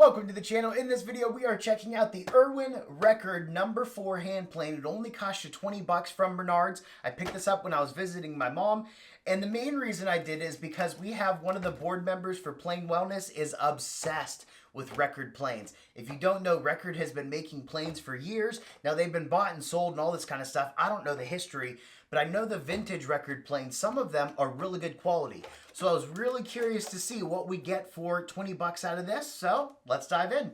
Welcome to the channel. In this video, we are checking out the Irwin Record number 4 hand plane. It only cost you 20 bucks from Menards. I picked this up when I was visiting my mom. And the main reason I did is because we have one of the board members for Plane Wellness is obsessed with Record planes. If you don't know, Record has been making planes for years. Now they've been bought and sold and all this kind of stuff. I don't know the history, but I know the vintage Record planes, some of them are really good quality. So I was really curious to see what we get for 20 bucks out of this. So let's dive in.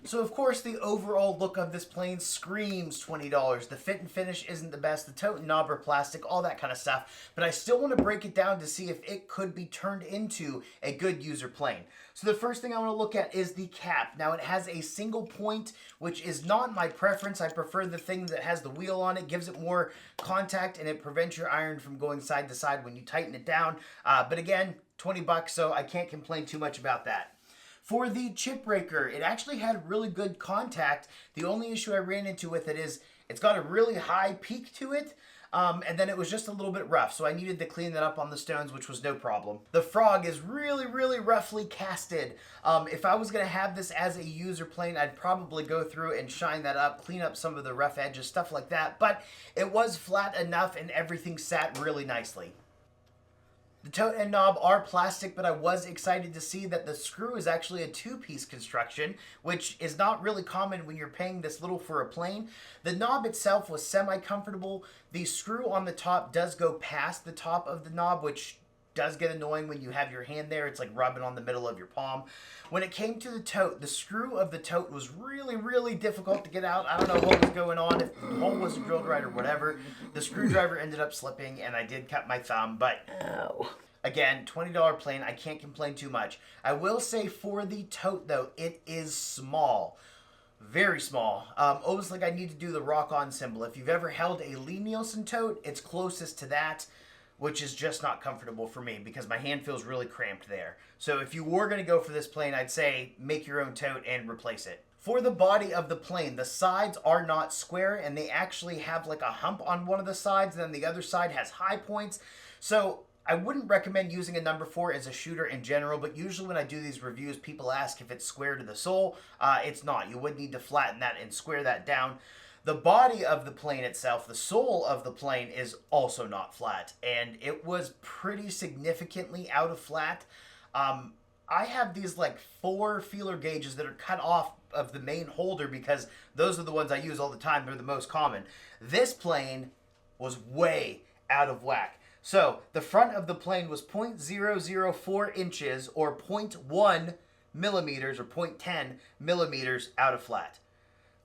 So of course the overall look of this plane screams $20. The fit and finish isn't the best, the tote and knob are plastic, all that kind of stuff. But I still want to break it down to see if it could be turned into a good user plane. So the first thing I want to look at is the cap. Now it has a single point, which is not my preference. I prefer the thing that has the wheel on it, gives it more contact and it prevents your iron from going side to side when you tighten it down. But again, 20 bucks, so I can't complain too much about that. For the chip breaker, it actually had really good contact. The only issue I ran into with it is it's got a really high peak to it, and then it was just a little bit rough, so I needed to clean that up on the stones, which was no problem. The frog is really, really roughly casted. If I was going to have this as a user plane, I'd probably go through and shine that up, clean up some of the rough edges, stuff like that, but it was flat enough and everything sat really nicely. The tote and knob are plastic, but I was excited to see that the screw is actually a two-piece construction, which is not really common when you're paying this little for a plane. The knob itself was semi-comfortable. The screw on the top does go past the top of the knob, which does get annoying when you have your hand there. It's like rubbing on the middle of your palm. When it came to the tote, the screw of the tote was really, really difficult to get out. I don't know what was going on, if the hole wasn't drilled right or whatever. The screwdriver ended up slipping and I did cut my thumb, but again, $20 plane, I can't complain too much. I will say for the tote though, it is small. Very small. Almost like I need to do the rock-on symbol. If you've ever held a Lee Nielsen tote, it's closest to that, which is just not comfortable for me because my hand feels really cramped there. So if you were going to go for this plane, I'd say make your own tote and replace it. For the body of the plane, the sides are not square and they actually have like a hump on one of the sides, and then the other side has high points. So I wouldn't recommend using a number 4 as a shooter in general, but usually when I do these reviews, people ask if it's square to the sole. It's not. You would need to flatten that and square that down. The body of the plane itself, the sole of the plane, is also not flat, and it was pretty significantly out of flat. I have these like 4 feeler gauges that are cut off of the main holder because those are the ones I use all the time. They're the most common. This plane was way out of whack. So the front of the plane was 0.004 inches or 0.1 millimeters or 0.10 millimeters out of flat.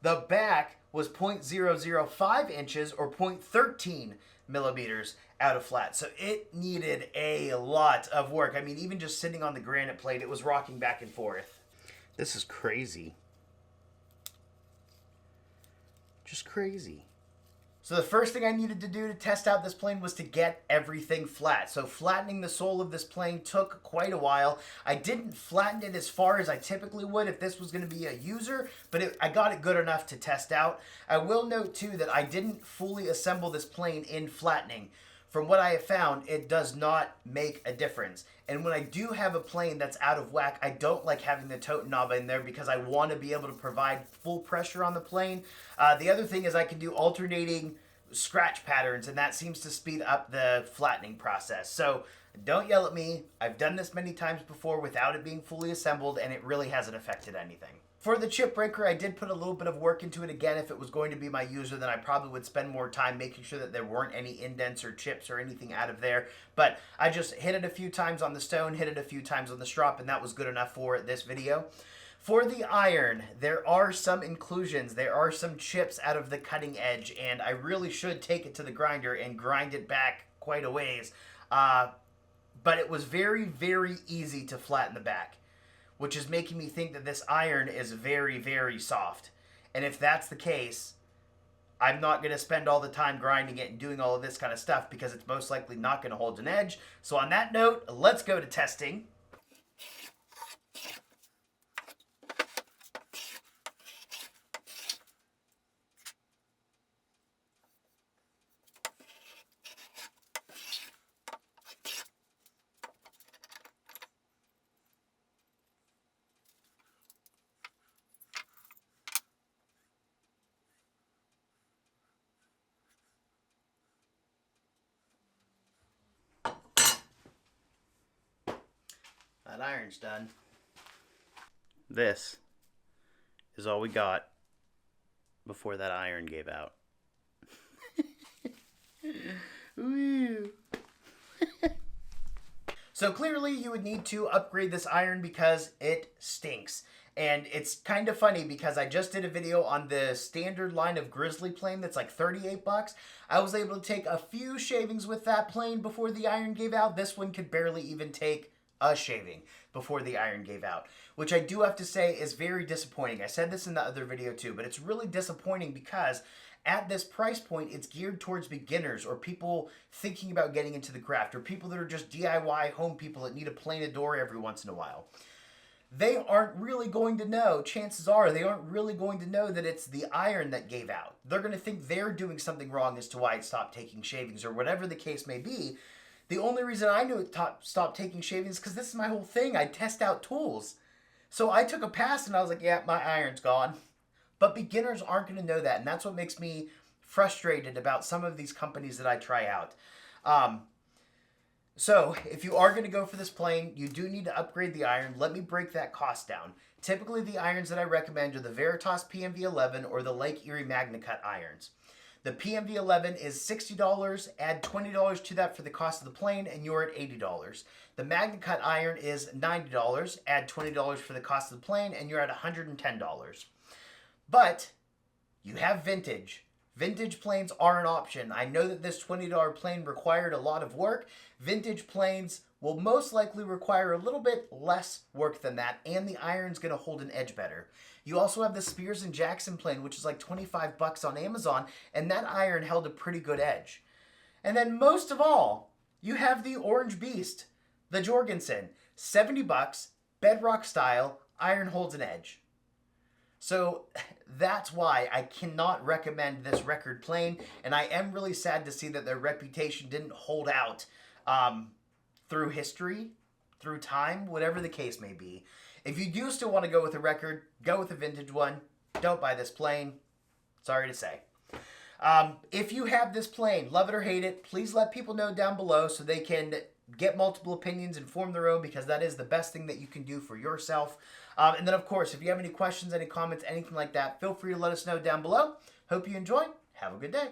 The back was 0.005 inches or 0.13 millimeters out of flat. So it needed a lot of work. I mean, even just sitting on the granite plate, it was rocking back and forth. This is crazy. Just crazy. So the first thing I needed to do to test out this plane was to get everything flat. So flattening the sole of this plane took quite a while. I didn't flatten it as far as I typically would if this was going to be a user, but I got it good enough to test out. I will note too that I didn't fully assemble this plane in flattening. From what I have found, it does not make a difference. And when I do have a plane that's out of whack, I don't like having the tote knob in there because I want to be able to provide full pressure on the plane. The other thing is I can do alternating scratch patterns, and that seems to speed up the flattening process. So don't yell at me. I've done this many times before without it being fully assembled, and it really hasn't affected anything. For the chip breaker, I did put a little bit of work into it. Again, if it was going to be my user, then I probably would spend more time making sure that there weren't any indents or chips or anything out of there. But I just hit it a few times on the stone, hit it a few times on the strop, and that was good enough for this video. For the iron, there are some inclusions. There are some chips out of the cutting edge, and I really should take it to the grinder and grind it back quite a ways. But it was very, very easy to flatten the back, which is making me think that this iron is very, very soft. And if that's the case, I'm not going to spend all the time grinding it and doing all of this kind of stuff because it's most likely not going to hold an edge. So on that note, let's go to testing. that iron's done. This is all we got before that iron gave out. Woo. So clearly you would need to upgrade this iron because it stinks. And it's kind of funny because I just did a video on the standard line of Grizzly plane that's like 38 bucks. I was able to take a few shavings with that plane before the iron gave out. This one could barely even take a shaving before the iron gave out, which I do have to say is very disappointing. I said this in the other video too, but it's really disappointing because at this price point, it's geared towards beginners or people thinking about getting into the craft or people that are just DIY home people that need to plane a door every once in a while. They aren't really going to know, chances are, they aren't really going to know that it's the iron that gave out. They're going to think they're doing something wrong as to why it stopped taking shavings or whatever the case may be. The only reason I knew it stopped taking shavings is because this is my whole thing. I test out tools. So I took a pass and I was like, yeah, my iron's gone. But beginners aren't going to know that. And that's what makes me frustrated about some of these companies that I try out. So if you are going to go for this plane, you do need to upgrade the iron. Let me break that cost down. Typically, the irons that I recommend are the Veritas PMV11 or the Lake Erie MagnaCut irons. The PMV11 is $60. Add $20 to that for the cost of the plane, and you're at $80. The MagnaCut iron is $90. Add $20 for the cost of the plane, and you're at $110. But you have vintage. Vintage planes are an option. I know that this $20 plane required a lot of work. Vintage planes will most likely require a little bit less work than that, and the iron's going to hold an edge better. You also have the Spears & Jackson plane, which is like 25 bucks on Amazon, and that iron held a pretty good edge. And then most of all, you have the Orange Beast, the Jorgensen, 70 bucks, bedrock style, iron holds an edge. So that's why I cannot recommend this Record plane, and I am really sad to see that their reputation didn't hold out through history, through time, whatever the case may be. If you do still want to go with a Record, go with a vintage one. Don't buy this plane. Sorry to say. If you have this plane, love it or hate it, please let people know down below so they can get multiple opinions and form their own, because that is the best thing that you can do for yourself. And then, of course, if you have any questions, any comments, anything like that, feel free to let us know down below. Hope you enjoy. Have a good day.